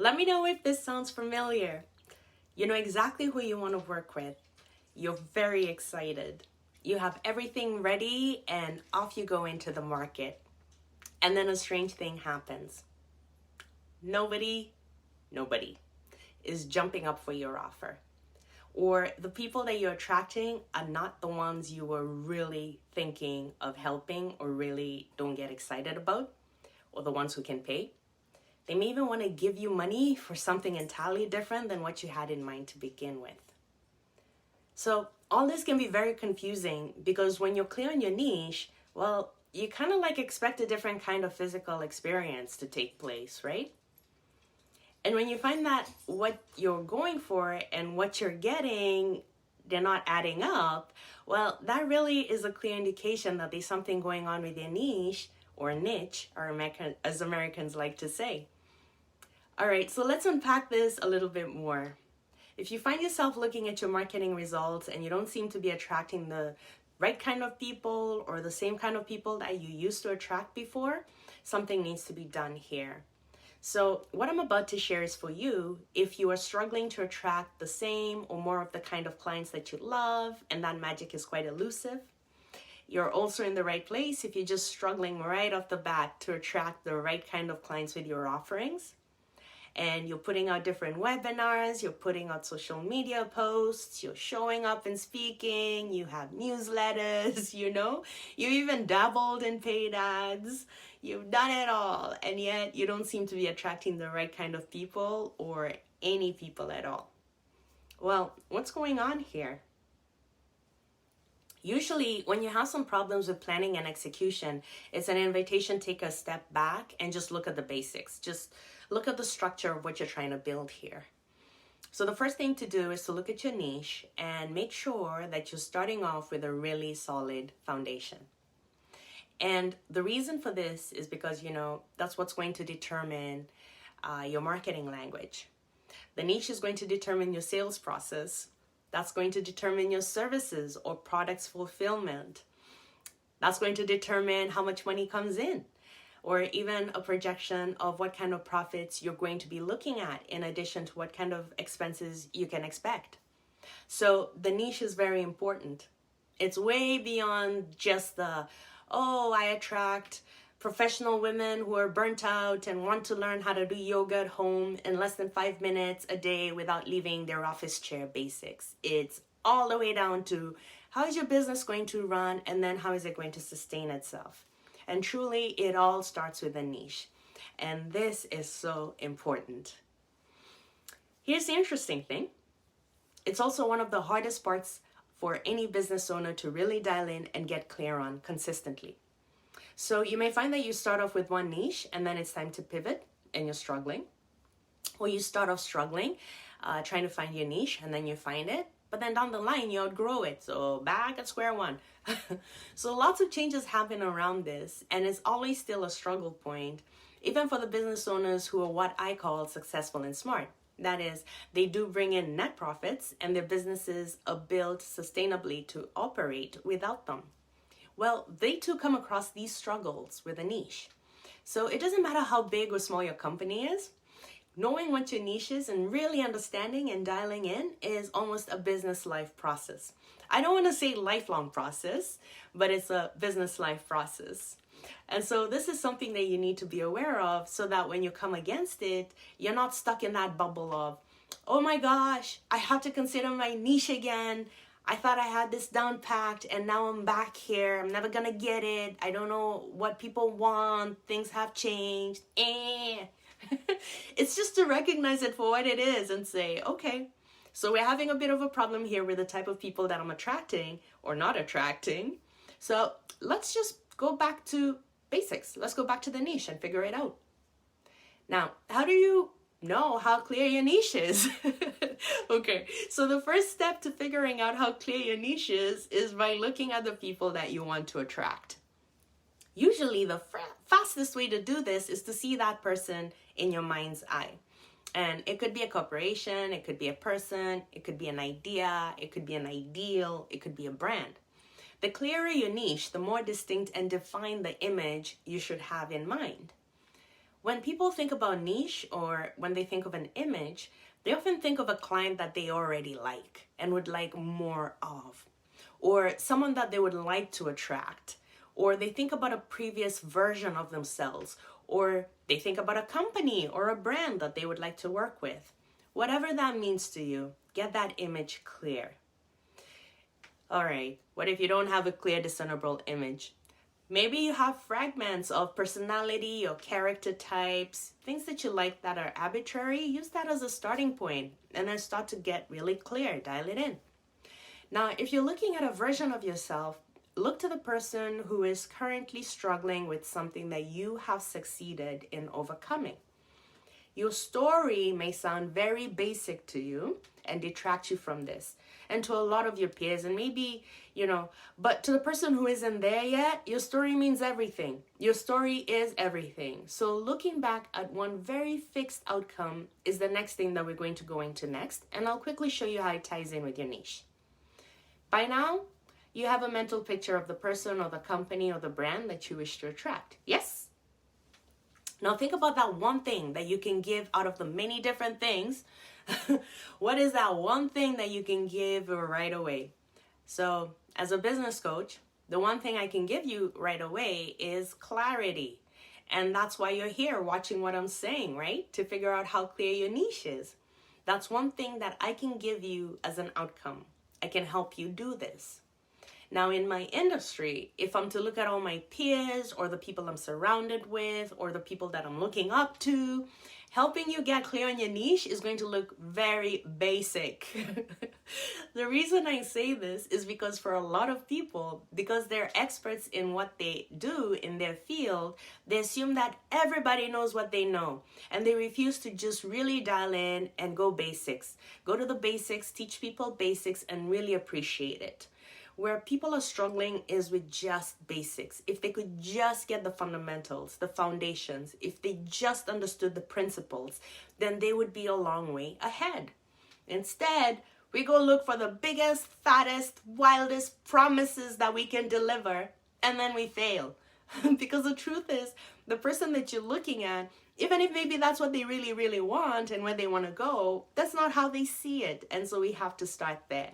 Let me know if this sounds familiar. You know exactly who you want to work with. You're very excited. You have everything ready and off you go into the market. And then a strange thing happens. Nobody is jumping up for your offer. Or the people that you're attracting are not the ones you were really thinking of helping or really don't get excited about, or the ones who can pay. They may even want to give you money for something entirely different than what you had in mind to begin with. So all this can be very confusing because when you're clear on your niche, well, you kind of like expect a different kind of physical experience to take place, right? And when you find that what you're going for and what you're getting, they're not adding up, well, that really is a clear indication that there's something going on with your niche or niche, or as Americans like to say. All right, so let's unpack this a little bit more. If you find yourself looking at your marketing results and you don't seem to be attracting the right kind of people or the same kind of people that you used to attract before, something needs to be done here. So what I'm about to share is for you if you are struggling to attract the same or more of the kind of clients that you love, and that magic is quite elusive. You're also in the right place if you're just struggling right off the bat to attract the right kind of clients with your offerings. And you're putting out different webinars, you're putting out social media posts, you're showing up and speaking, you have newsletters, you even dabbled in paid ads, you've done it all, and yet you don't seem to be attracting the right kind of people or any people at all. Well, what's going on here? Usually, when you have some problems with planning and execution, it's an invitation to take a step back and just look at the basics. Just look at the structure of what you're trying to build here. So the first thing to do is to look at your niche and make sure that you're starting off with a really solid foundation. And the reason for this is because, that's what's going to determine your marketing language. The niche is going to determine your sales process. That's going to determine your services or products fulfillment. That's going to determine how much money comes in, or even a projection of what kind of profits you're going to be looking at in addition to what kind of expenses you can expect. So the niche is very important. It's way beyond just I attract professional women who are burnt out and want to learn how to do yoga at home in less than 5 minutes a day without leaving their office chair basics. It's all the way down to how is your business going to run, and then how is it going to sustain itself. And truly, it all starts with a niche. And this is so important. Here's the interesting thing. It's also one of the hardest parts for any business owner to really dial in and get clear on consistently. So you may find that you start off with one niche and then it's time to pivot and you're struggling. Or you start off struggling, trying to find your niche, and then you find it. But then down the line, you outgrow it. So back at square one. So lots of changes happen around this, and it's always still a struggle point, even for the business owners who are what I call successful and smart. That is, they do bring in net profits and their businesses are built sustainably to operate without them. Well, they too come across these struggles with a niche. So it doesn't matter how big or small your company is. Knowing what your niche is and really understanding and dialing in is almost a business life process. I don't want to say lifelong process, but it's a business life process. And so this is something that you need to be aware of so that when you come against it, you're not stuck in that bubble of, oh my gosh, I have to consider my niche again. I thought I had this down packed and now I'm back here. I'm never going to get it. I don't know what people want. Things have changed. It's just to recognize it for what it is and say, okay, so we're having a bit of a problem here with the type of people that I'm attracting or not attracting. So let's just go back to basics. Let's go back to the niche and figure it out. Now, how do you know how clear your niche is? Okay, so the first step to figuring out how clear your niche is by looking at the people that you want to attract. Usually the fastest way to do this is to see that person in your mind's eye. And it could be a corporation, it could be a person, it could be an idea, it could be an ideal, it could be a brand. The clearer your niche, the more distinct and defined the image you should have in mind. When people think about niche or when they think of an image, they often think of a client that they already like and would like more of, or someone that they would like to attract, or they think about a previous version of themselves, or they think about a company or a brand that they would like to work with. Whatever that means to you, get that image clear. All right, what if you don't have a clear, discernible image? Maybe you have fragments of personality or character types, things that you like that are arbitrary. Use that as a starting point and then start to get really clear, dial it in. Now, if you're looking at a version of yourself, look to the person who is currently struggling with something that you have succeeded in overcoming. Your story may sound very basic to you and detract you from this, and to a lot of your peers, and maybe, but to the person who isn't there yet, your story means everything. Your story is everything. So looking back at one very fixed outcome is the next thing that we're going to go into next, and I'll quickly show you how it ties in with your niche. By now, you have a mental picture of the person or the company or the brand that you wish to attract. Yes? Now think about that one thing that you can give out of the many different things. What is that one thing that you can give right away? So as a business coach, the one thing I can give you right away is clarity. And that's why you're here watching what I'm saying, right? To figure out how clear your niche is. That's one thing that I can give you as an outcome. I can help you do this. Now, in my industry, if I'm to look at all my peers or the people I'm surrounded with or the people that I'm looking up to, helping you get clear on your niche is going to look very basic. The reason I say this is because for a lot of people, because they're experts in what they do in their field, they assume that everybody knows what they know, and they refuse to just really dial in and go basics. Go to the basics, teach people basics, and really appreciate it. Where people are struggling is with just basics. If they could just get the fundamentals, the foundations, if they just understood the principles, then they would be a long way ahead. Instead, we go look for the biggest, fattest, wildest promises that we can deliver, and then we fail. Because the truth is, the person that you're looking at, even if maybe that's what they really, really want and where they want to go, that's not how they see it. And so we have to start there.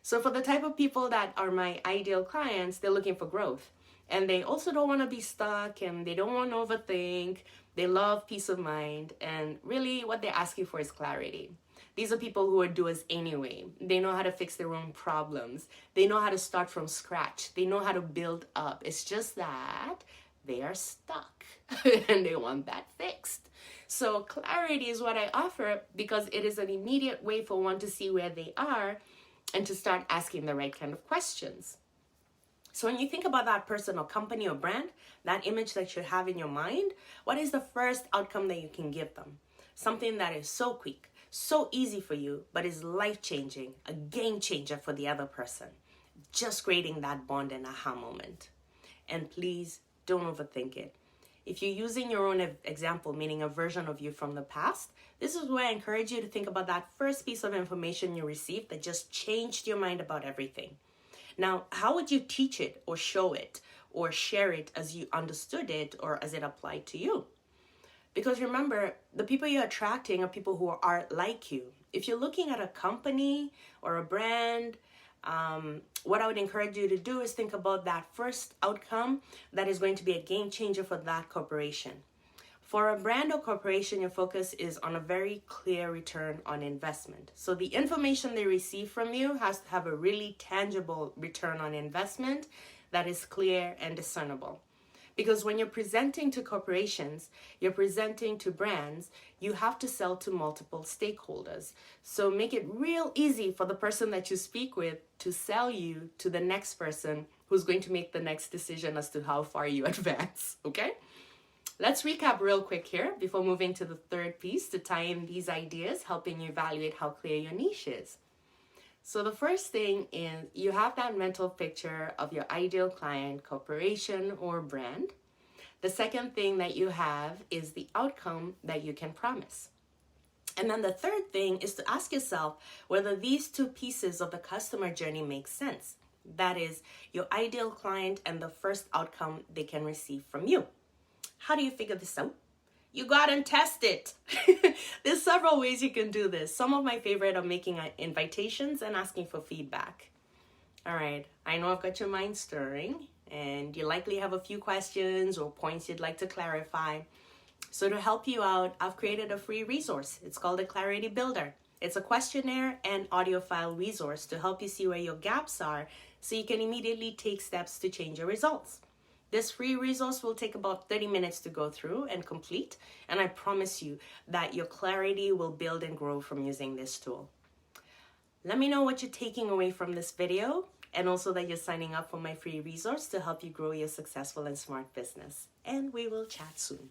So for the type of people that are my ideal clients, they're looking for growth. And they also don't want to be stuck, and they don't want to overthink. They love peace of mind. And really what they're asking for is clarity. These are people who are doers anyway. They know how to fix their own problems. They know how to start from scratch. They know how to build up. It's just that they are stuck and they want that fixed. So clarity is what I offer because it is an immediate way for one to see where they are and to start asking the right kind of questions. So when you think about that person or company or brand, that image that you have in your mind, what is the first outcome that you can give them? Something that is so quick, so easy for you, but is life-changing, a game changer for the other person. Just creating that bond and aha moment. And please don't overthink it. If you're using your own example, meaning a version of you from the past, this is where I encourage you to think about that first piece of information you received that just changed your mind about everything. Now, how would you teach it or show it or share it as you understood it or as it applied to you? Because remember, the people you're attracting are people who are like you. If you're looking at a company or a brand, what I would encourage you to do is think about that first outcome that is going to be a game changer for that corporation. For a brand or corporation, your focus is on a very clear return on investment. So the information they receive from you has to have a really tangible return on investment that is clear and discernible. Because when you're presenting to corporations, you're presenting to brands, you have to sell to multiple stakeholders. So make it real easy for the person that you speak with to sell you to the next person who's going to make the next decision as to how far you advance, okay? Let's recap real quick here before moving to the third piece to tie in these ideas, helping you evaluate how clear your niche is. So the first thing is you have that mental picture of your ideal client, corporation, or brand. The second thing that you have is the outcome that you can promise. And then the third thing is to ask yourself whether these two pieces of the customer journey make sense. That is your ideal client and the first outcome they can receive from you. How do you figure this out? you go out and test it. There's several ways you can do this. Some of my favorite are making invitations and asking for feedback. All right, I know I've got your mind stirring, and you likely have a few questions or points you'd like to clarify. So to help you out, I've created a free resource. It's called the Clarity Builder. It's a questionnaire and audio file resource to help you see where your gaps are so you can immediately take steps to change your results. This free resource will take about 30 minutes to go through and complete, and I promise you that your clarity will build and grow from using this tool. Let me know what you're taking away from this video, and also that you're signing up for my free resource to help you grow your successful and smart business. And we will chat soon.